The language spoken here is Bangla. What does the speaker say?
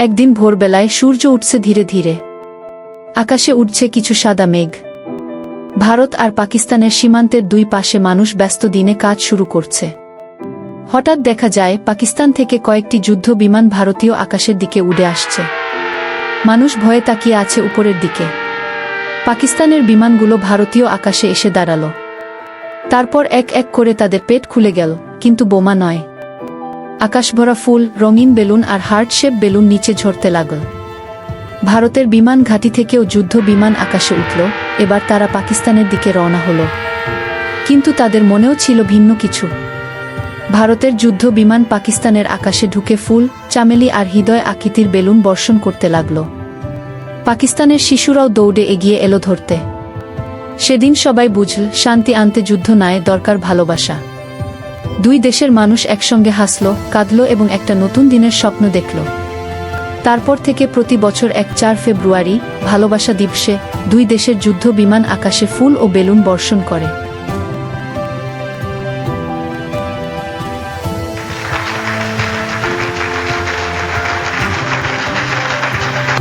একদিন ভোরবেলায় সূর্য উঠছে ধীরে ধীরে। আকাশে উঠছে কিছু সাদা মেঘ। ভারত আর পাকিস্তানের সীমান্তের দুই পাশে মানুষ ব্যস্ত দিনে কাজ শুরু করছে। হঠাৎ দেখা যায় পাকিস্তান থেকে কয়েকটি যুদ্ধ বিমান ভারতীয় আকাশের দিকে উড়ে আসছে। মানুষ ভয়ে তাকিয়ে আছে উপরের দিকে। পাকিস্তানের বিমানগুলো ভারতীয় আকাশে এসে দাঁড়ালো। তারপর এক এক করে তাদের পেট খুলে গেল, কিন্তু বোমা নয়। আকাশভরা ফুল, রঙিন বেলুন আর হার্ট শেপ বেলুন নিচে ঝরতে লাগল। ভারতের বিমান ঘাঁটি থেকেও যুদ্ধ বিমান আকাশে উঠল। এবার তারা পাকিস্তানের দিকে রওনা হলো। কিন্তু তাদের মনেও ছিল ভিন্ন কিছু। ভারতের যুদ্ধ বিমান পাকিস্তানের আকাশে ঢুকে ফুল, চামেলি আর হৃদয় আকৃতির বেলুন বর্ষণ করতে লাগল। পাকিস্তানের শিশুরাও দৌড়ে এগিয়ে এলো ধরতে। সেদিন সবাই বুঝল, শান্তি আনতে যুদ্ধ নয়, দরকার ভালোবাসা। দুই দেশের মানুষ একসঙ্গে হাসল, কাঁদল এবং একটা নতুন দিনের স্বপ্ন দেখল। তারপর থেকে প্রতি বছর 4 ফেব্রুয়ারি ভালোবাসা দিবসে দুই দেশের যুদ্ধ বিমান আকাশে ফুল ও বেলুন বর্ষণ করে।